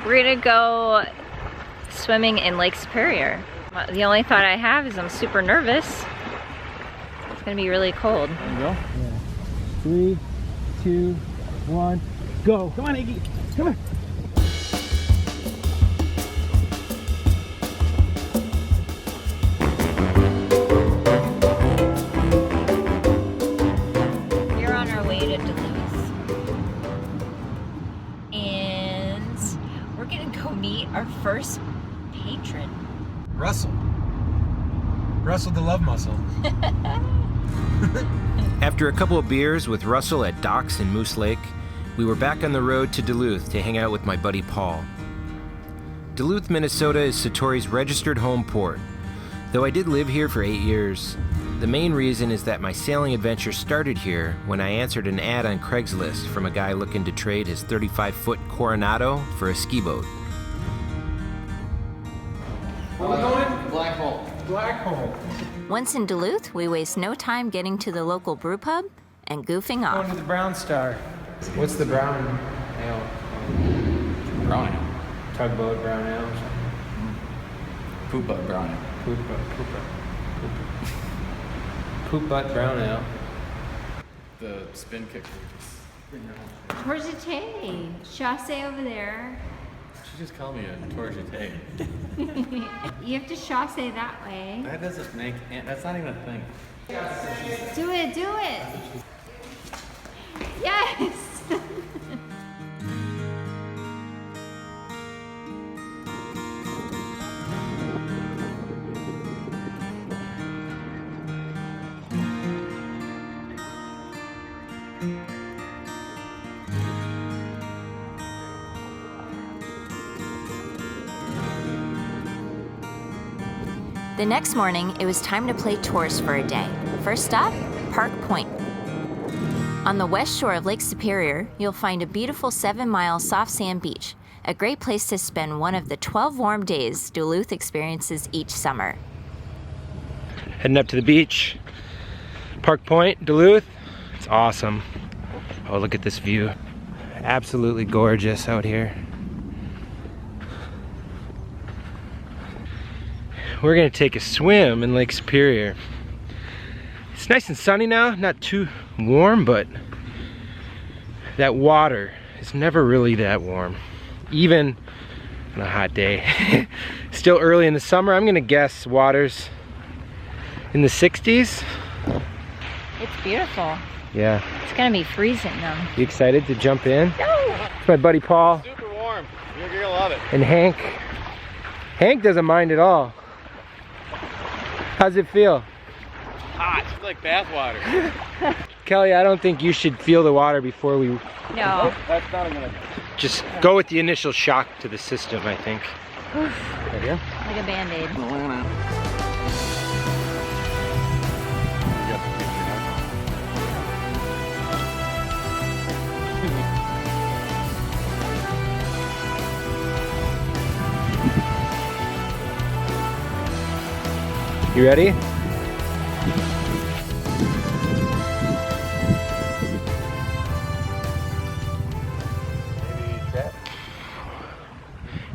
We're gonna go swimming in Lake Superior. The only thought I have is I'm super nervous. It's gonna be really cold. There you go. Yeah. 3, 2, 1, go. Come on, Iggy. Come on. We're on our way to Duluth. And we're gonna go meet our first patron. Russell. Russell the love muscle. After a couple of beers with Russell at Docks in Moose Lake, we were back on the road to Duluth to hang out with my buddy Paul. Duluth, Minnesota is Satori's registered home port. Though I did live here for 8 years, the main reason is that my sailing adventure started here when I answered an ad on Craigslist from a guy looking to trade his 35-foot Coronado for a ski boat. Where are we going? Black hole. Black hole. Once in Duluth, we waste no time getting to the local brew pub and goofing Going off. to the Brown Star. What's the brown ale? Brown ale. Tugboat brown ale. Poop butt brown ale. Poop butt brown ale. The spin kick. Torjete, chasse over there. She just called me a torjete. You have to chasse that way. That doesn't make. That's not even a thing. Do it, do it. Yes. The next morning, it was time to play tours for a day. First stop, Park Point. On the west shore of Lake Superior, you'll find a beautiful 7-mile soft sand beach, a great place to spend one of the 12 warm days Duluth experiences each summer. Heading up to the beach, Park Point, Duluth. It's awesome. Oh, look at this view. Absolutely gorgeous out here. We're gonna take a swim in Lake Superior. It's nice and sunny now, not too warm, but that water is never really that warm, even on a hot day. Still early in the summer. I'm gonna guess water's in the 60s. It's beautiful. Yeah. It's gonna be freezing though. You excited to jump in? No! It's my buddy Paul. Super warm. You're gonna love it. And Hank. Hank doesn't mind at all. How's it feel? Hot. It's like bath water. Kelly, I don't think you should feel the water before we No. That's not gonna. just go with the initial shock to the system, I think. Oof, Right here? like a Band-Aid. You ready?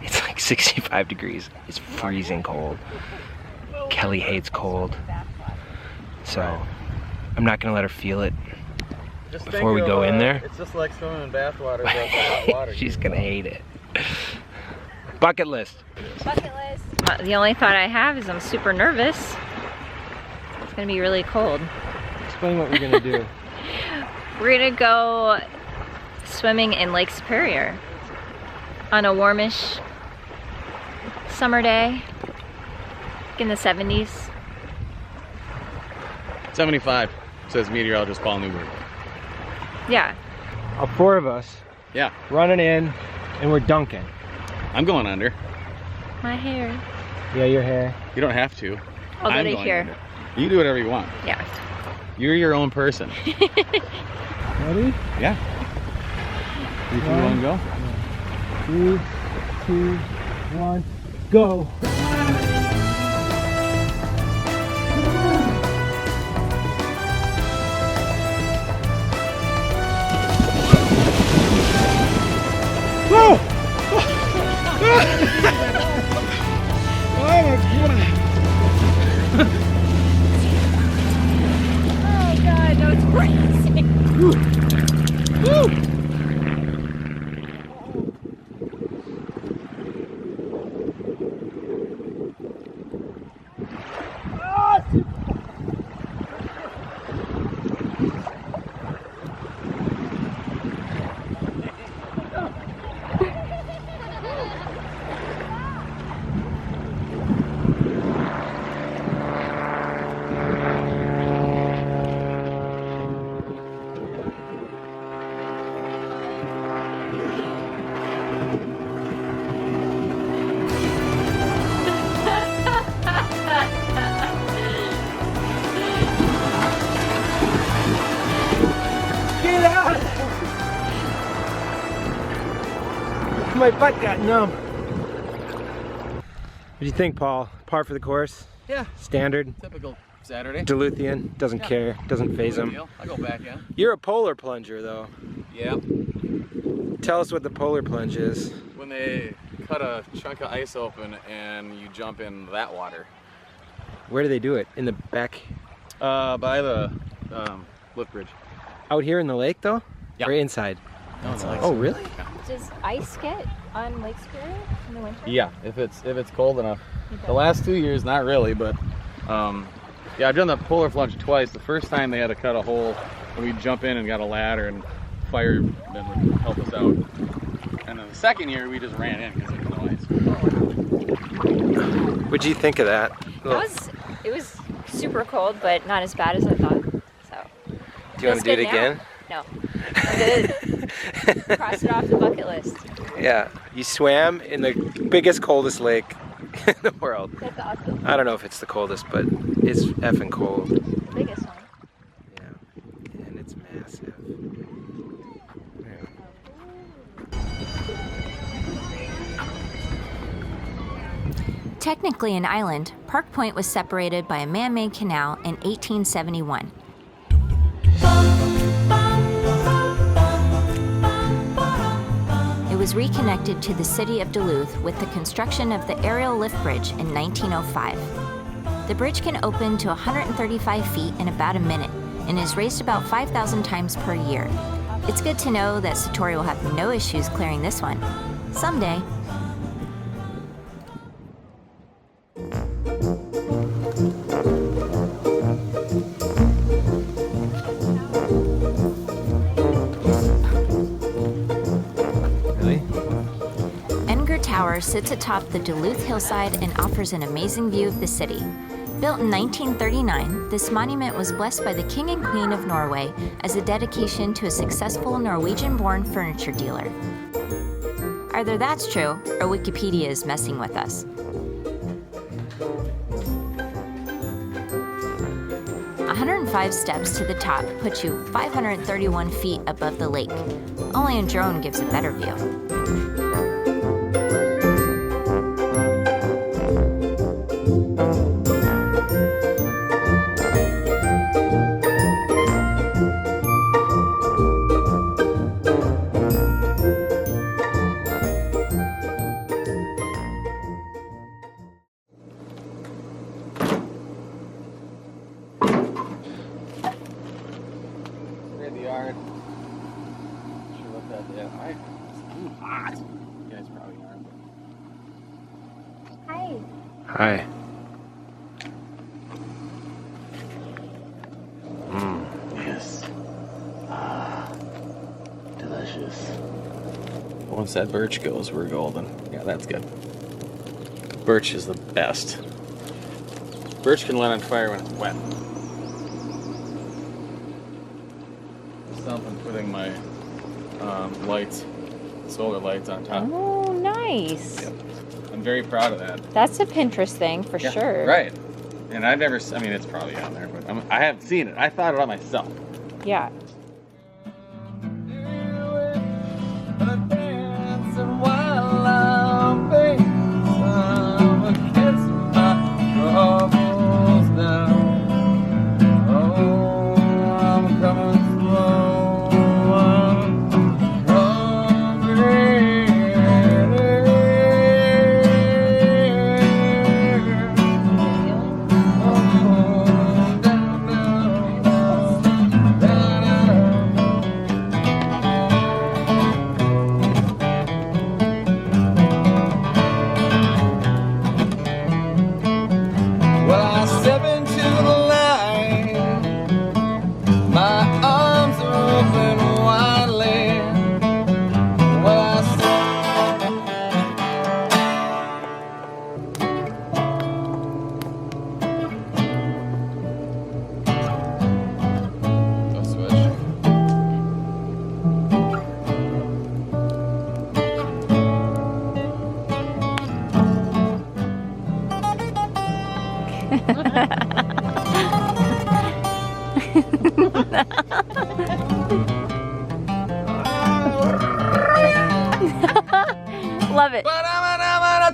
It's like 65 degrees. It's freezing cold. Kelly hates cold. So I'm not gonna let her feel it before we go in there. It's just like swimming in bath water, but hot water. She's gonna hate it. Bucket list. Bucket list. The only thought I have is I'm super nervous. It's gonna be really cold. Explain what we're gonna do. We're gonna go swimming in Lake Superior on a warmish summer day in the 70s. 75, says meteorologist Paul Newberg. Yeah. All 4 of us Yeah, running in, and we're dunking. I'm going under. My hair. Yeah, your hair. You don't have to. I'll I'm go to going here. under. You can do whatever you want. Yeah. You're your own person. Ready? Yeah. You want to go? 3, 2, 1, go. Oh god, that was crazy. My butt got numb. What do you think, Paul? Par for the course? Yeah. Standard? Typical Saturday. Duluthian? Doesn't care. Doesn't phase him. I'll go back, yeah. You're a polar plunger, though. Yeah. Tell us what the polar plunge is. When they cut a chunk of ice open and you jump in that water. Where do they do it? In the back? By the lift bridge. Out here in the lake, though? Yeah. Or inside? No, it's Oh, really? Does ice get on Lake Superior in the winter? Yeah, if it's cold enough. The last 2 years, not really, but yeah, I've done the polar plunge twice. The first time they had to cut a hole, and we jump in and got a ladder and firemen would help us out. And then the second year, we just ran in because there was no ice. What'd you think of that? It was super cold, but not as bad as I thought. So. Do you want to do it again? No. I'm good. Cross it off the bucket list. Yeah. You swam in the biggest, coldest lake in the world. That's awesome. I don't know if it's the coldest, but it's effing cold. The biggest one. Yeah. And it's massive. Yeah. Technically an island, Park Point was separated by a man-made canal in 1871. It was reconnected to the city of Duluth with the construction of the aerial lift bridge in 1905. The bridge can open to 135 feet in about a minute and is raised about 5,000 times per year. It's good to know that Satori will have no issues clearing this one. Someday. Unger Tower sits atop the Duluth hillside and offers an amazing view of the city. Built in 1939, this monument was blessed by the King and Queen of Norway as a dedication to a successful Norwegian-born furniture dealer. Either that's true, or Wikipedia is messing with us. 105 steps to the top put you 531 feet above the lake. Only a drone gives a better view. Hi. Yes. Delicious. Once that birch goes, we're golden. Yeah, that's good. Birch is the best. Birch can light on fire when it's wet. Something putting my lights, solar lights on top. Oh, nice. Yep. I'm very proud of that. That's a Pinterest thing for sure. Right. And I've never, I mean, it's probably on there, but I haven't seen it. I thought it out myself. Yeah.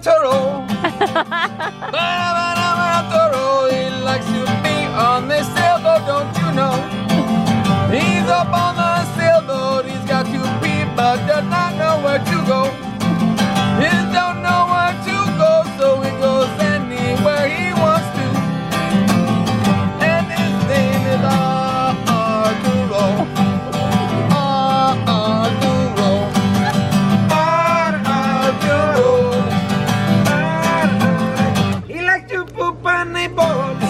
Toro. Toro, he likes to be on this sailboat, don't you know? He's up on the sailboat, he's got to pee, but does not know where to go. He don't know where to go, so he goes anywhere he wants to. And his name is Arturo. Arturo. Arturo. He likes to poop on the boat.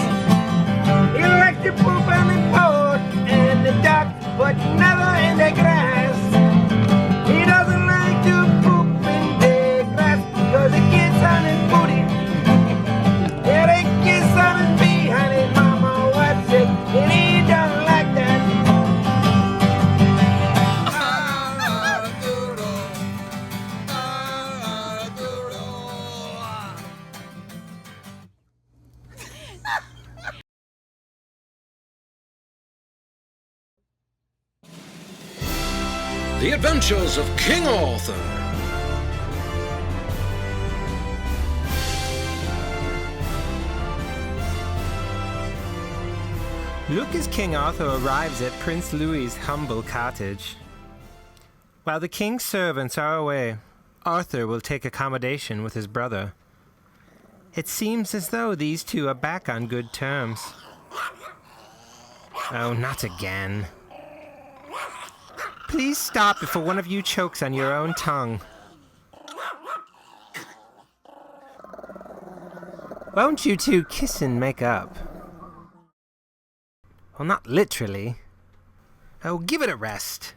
He likes to poop on the boat and the dock, but never in the grass. He doesn't like to poop in the grass because it gets on his booty. Yeah, it gets on his behind his mama wipes it, and he don't like that. Arturo, Arturo. The Adventures of King Arthur. Look as King Arthur arrives at Prince Louis's humble cottage. While the king's servants are away, Arthur will take accommodation with his brother. It seems as though these two are back on good terms. Oh, not again. Please stop before one of you chokes on your own tongue. Won't you two kiss and make up? Well, not literally. Oh, give it a rest.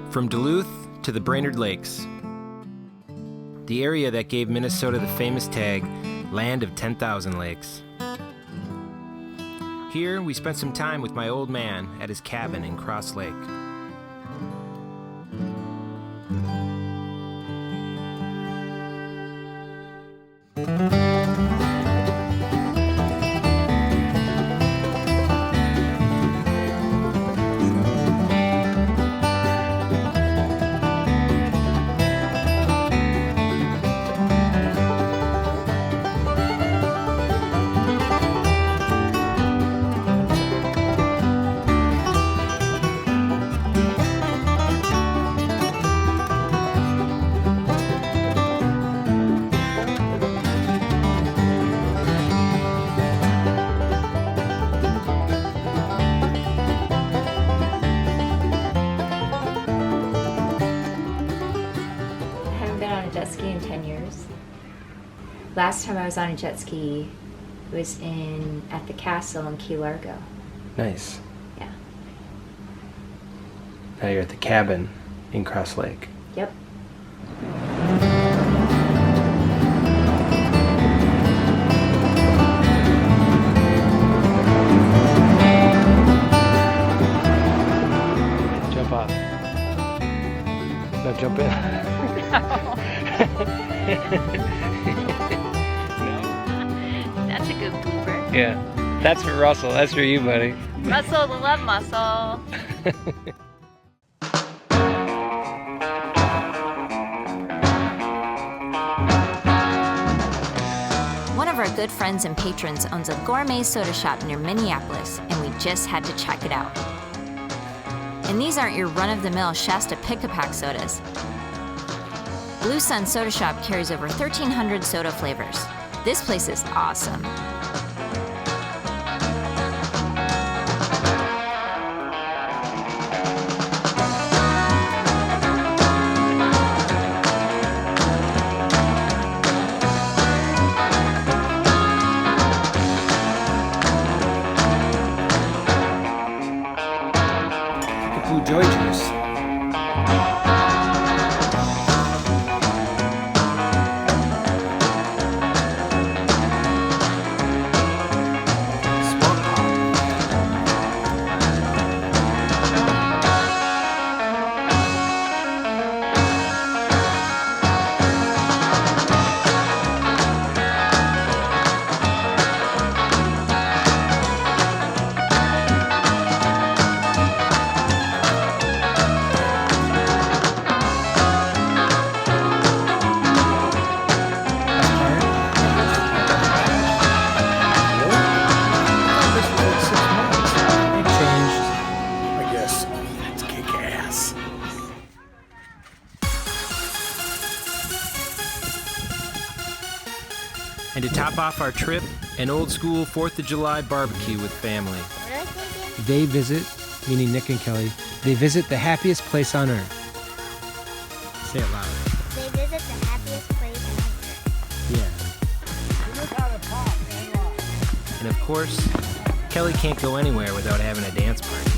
From Duluth to the Brainerd Lakes, the area that gave Minnesota the famous tag, Land of 10,000 Lakes. Here, we spent some time with my old man at his cabin in Cross Lake. Jet ski in 10 years. Last time I was on a jet ski was at the castle in Key Largo. Nice. Yeah. Now you're at the cabin in Cross Lake. Yep. Jump off. No, jump in. That's a good blooper. Yeah. That's for Russell. That's for you, buddy. Russell, the love muscle. One of our good friends and patrons owns a gourmet soda shop near Minneapolis, and we just had to check it out. And these aren't your run-of-the-mill Shasta pick-a-pack sodas. Blue Sun Soda Shop carries over 1,300 soda flavors. This place is awesome. Blue Joy Juice. cap off our trip, an old school 4th of July barbecue with family. They visit, meaning Nick and Kelly, they visit the happiest place on earth. Say it loud. They visit the happiest place on earth. Yeah. And of course, Kelly can't go anywhere without having a dance party.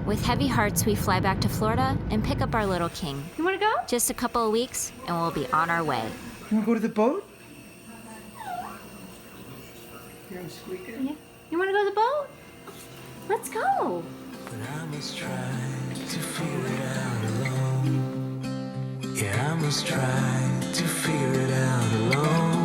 With heavy hearts, we fly back to Florida and pick up our little king. You wanna go? Just a couple of weeks, and we'll be on our way. You wanna go to the boat? Yeah. You wanna go to the boat? Let's go. But I must try to figure it out alone. Yeah, I must try to figure it out alone.